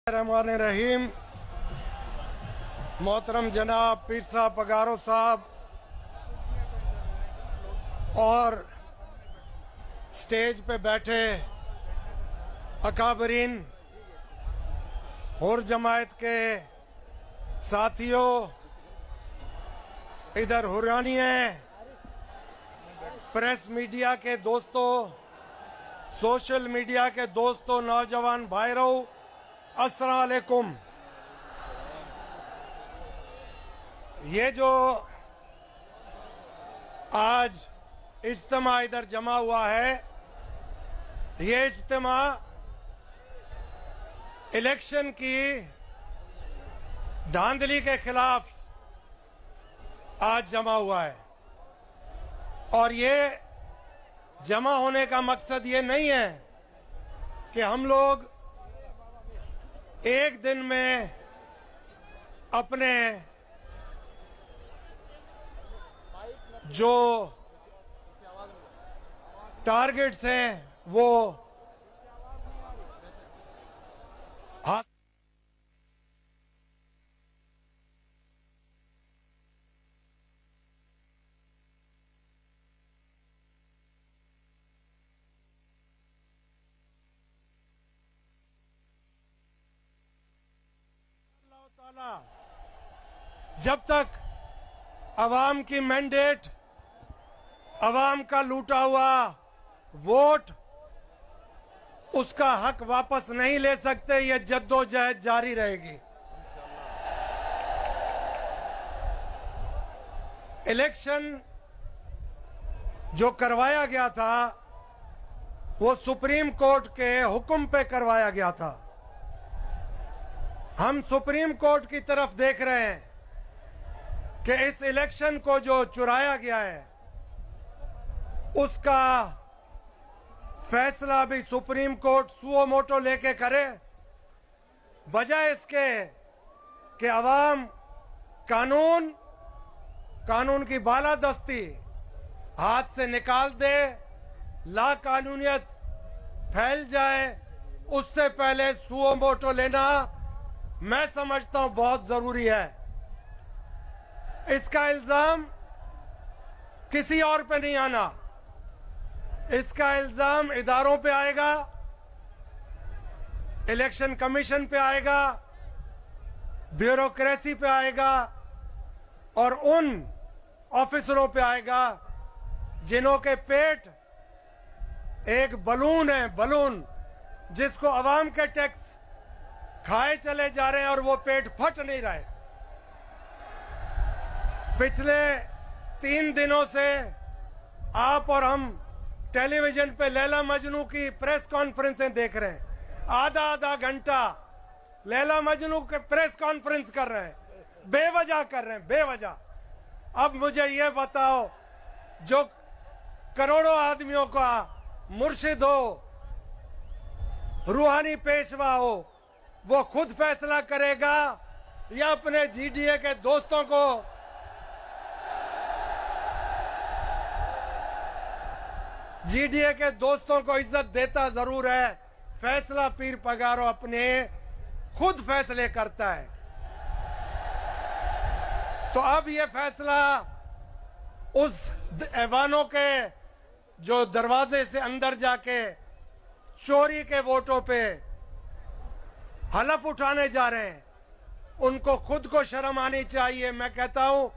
रहमान रहीम। मोहतरम जनाब पीर साहब पगारो साहब और स्टेज पे बैठे अकाबरीन और जमायत के साथियों, इधर हुर्रानिए प्रेस मीडिया के दोस्तों, सोशल मीडिया के दोस्तों, नौजवान भाइयों, अस्सलाम वालेकुम। ये जो आज इज्तिमा इधर जमा हुआ है, ये इज्तिमा इलेक्शन की धांधली के खिलाफ आज जमा हुआ है। और ये जमा होने का मकसद ये नहीं है कि हम लोग एक दिन में अपने जो टारगेट्स हैं वो हाथ जब तक अवाम की मैंडेट, अवाम का लूटा हुआ वोट, उसका हक वापस नहीं ले सकते, ये जद्दोजहद जारी रहेगी। इलेक्शन जो करवाया गया था वो सुप्रीम कोर्ट के हुक्म पे करवाया गया था। हम सुप्रीम कोर्ट की तरफ देख रहे हैं कि इस इलेक्शन को जो चुराया गया है उसका फैसला भी सुप्रीम कोर्ट सुओ मोटो लेके करे, बजाय इसके कि अवाम कानून की बालादस्ती हाथ से निकाल दे, ला कानूनियत फैल जाए, उससे पहले सुओ मोटो लेना मैं समझता हूं बहुत जरूरी है। इसका इल्जाम किसी और पे नहीं आना, इसका इल्जाम इदारों पे आएगा, इलेक्शन कमीशन पे आएगा, ब्यूरोक्रेसी पे आएगा और उन ऑफिसरों पे आएगा जिन्हों के पेट एक बलून है, बलून जिसको अवाम के टैक्स खाए चले जा रहे हैं और वो पेट फट नहीं रहे। पिछले 3 दिनों से आप और हम टेलीविजन पे लैला मजनू की प्रेस कॉन्फ्रेंसें देख रहे हैं। आधा घंटा लैला मजनू के प्रेस कॉन्फ्रेंस कर रहे हैं, बेवजह कर रहे हैं, बेवजह। अब मुझे ये बताओ, जो करोड़ों आदमियों का मुर्शिद हो, रूहानी पेशवा हो, वो खुद फैसला करेगा या अपने जीडीए के दोस्तों को इज्जत देता जरूर है। फैसला पीर पगारो अपने खुद फैसले करता है। तो अब ये फैसला उस ऐवानों के जो दरवाजे से अंदर जाके चोरी के वोटों पे हलफ उठाने जा रहे हैं, उनको खुद को शर्म आनी चाहिए। मैं कहता हूं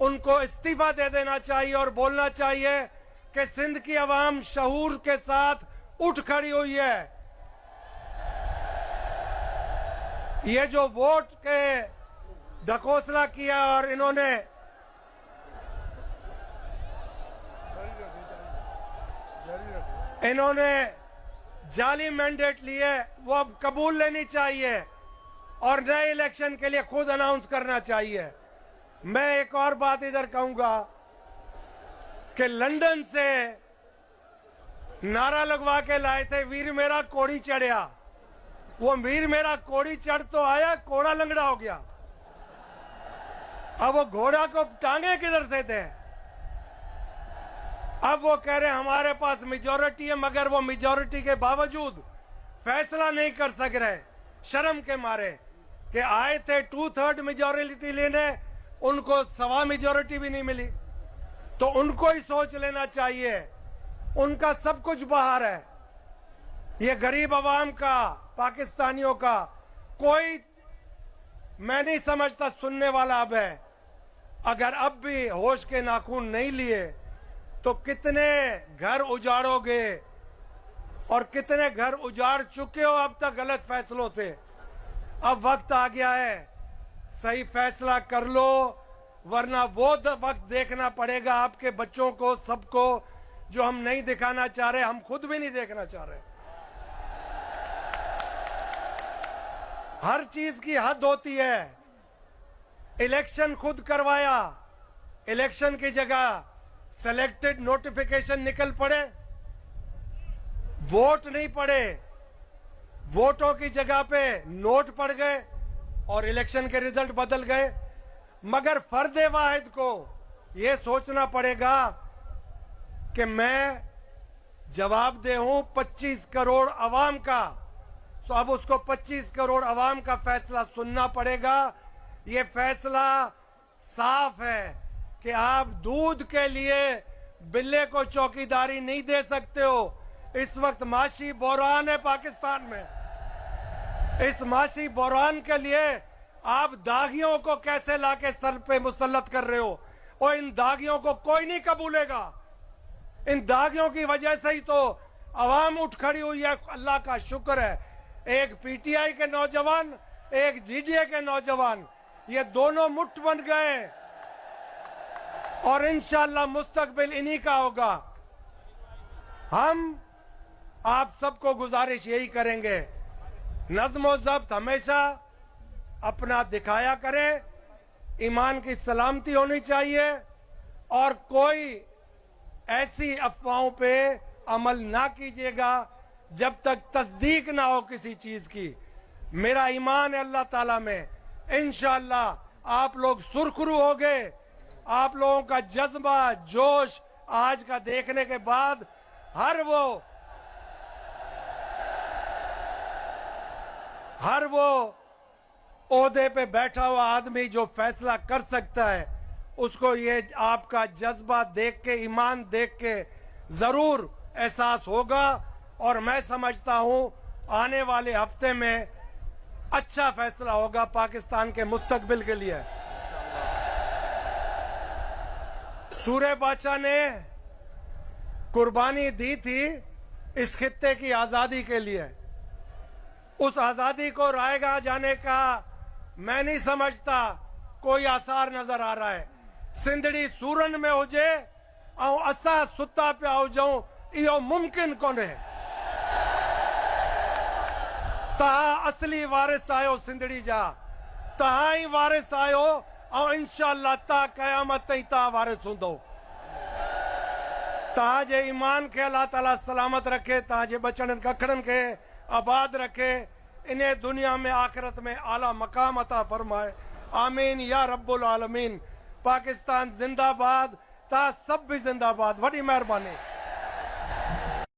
उनको इस्तीफा दे देना चाहिए और बोलना चाहिए कि सिंध की आवाम शऊर के साथ उठ खड़ी हुई है। ये जो वोट के ढकोसला किया और इन्होंने जाली मैंडेट लिए, वो अब कबूल लेनी चाहिए और नए इलेक्शन के लिए खुद अनाउंस करना चाहिए। मैं एक और बात इधर कहूंगा कि लंदन से नारा लगवा के लाए थे, वीर मेरा कोड़ी चढ़िया। वो वीर मेरा कोड़ी चढ़ तो आया, कोड़ा लंगड़ा हो गया। अब वो घोड़ा को टांगे किधर से थे? अब वो कह रहे हैं हमारे पास मेजॉरिटी है, मगर वो मेजॉरिटी के बावजूद फैसला नहीं कर सक रहे। शर्म के मारे कि आए थे 2/3 मेजोरिटी लेने, उनको 1.25 मेजोरिटी भी नहीं मिली। तो उनको ही सोच लेना चाहिए, उनका सब कुछ बाहर है। ये गरीब आवाम का, पाकिस्तानियों का कोई, मैं नहीं समझता सुनने वाला अब है। अगर अब भी होश के नाखून नहीं लिए तो कितने घर उजाड़ोगे और कितने घर उजाड़ चुके हो अब तक गलत फैसलों से। अब वक्त आ गया है, सही फैसला कर लो, वरना वो वक्त देखना पड़ेगा आपके बच्चों को, सबको, जो हम नहीं दिखाना चाह रहे, हम खुद भी नहीं देखना चाह रहे। हर चीज की हद होती है। इलेक्शन खुद करवाया, इलेक्शन की जगह सिलेक्टेड नोटिफिकेशन निकल पड़े, वोट नहीं पड़े, वोटों की जगह पे नोट पड़ गए और इलेक्शन के रिजल्ट बदल गए। मगर फर्दे वाहिद को यह सोचना पड़ेगा कि मैं जवाबदेह हूं 25 करोड़ अवाम का, तो अब उसको 25 करोड़ अवाम का फैसला सुनना पड़ेगा। ये फैसला साफ है कि आप दूध के लिए बिल्ले को चौकीदारी नहीं दे सकते हो। इस वक्त माशी बहरान है पाकिस्तान में। इस माशी बहरान के लिए आप दागियों को कैसे लाके सर पे मुसल्लत कर रहे हो, और इन दागियों को कोई नहीं कबूलेगा। इन दागियों की वजह से ही तो अवाम उठ खड़ी हुई है। अल्लाह का शुक्र है, एक पीटीआई के नौजवान, एक जीडीए के नौजवान, ये दोनों मुठ बन गए और इंशाअल्लाह मुस्तकबिल इन्हीं का होगा। हम आप सबको गुजारिश यही करेंगे, नज्म ज़ब्त हमेशा अपना दिखाया करें, ईमान की सलामती होनी चाहिए और कोई ऐसी अफवाहों पे अमल ना कीजिएगा जब तक तस्दीक ना हो किसी चीज की। मेरा ईमान है अल्लाह ताला में, इंशाअल्लाह आप लोग सुरखरू हो गए। आप लोगों का जज्बा, जोश आज का देखने के बाद हर वो ओहदे पे बैठा हुआ आदमी जो फैसला कर सकता है, उसको ये आपका जज्बा देख के, ईमान देख के जरूर एहसास होगा। और मैं समझता हूं आने वाले हफ्ते में अच्छा फैसला होगा पाकिस्तान के मुस्तकबिल के लिए। सूरे बादशाह ने कुर्बानी दी थी इस खित्ते की आजादी के लिए। उस आजादी को रायगा जाने का मैं नहीं समझता कोई आसार नजर आ रहा है। सिंधड़ी सूरन में हुजे ऐं असां सुता पिया हुजूं, इहो मुमकिन कोन्हे। तहां असली वारिस आयो सिंधड़ी जा, तहां ही वारिस आयो ऐं इंशाअल्लाह ता क़यामत ताईं तहां वारिस हूंदो। तहां जे ईमान खे अल्लाह ताला सलामत रखे, तहां जे बचड़नि कखड़नि खे आबाद रखे, इन्हें दुनिया में आखिरत में आला मकाम अता फरमाए। आमीन या रब्बुल आलमीन। पाकिस्तान जिंदाबाद, ता सब भी जिंदाबाद। वडी मेहरबानी।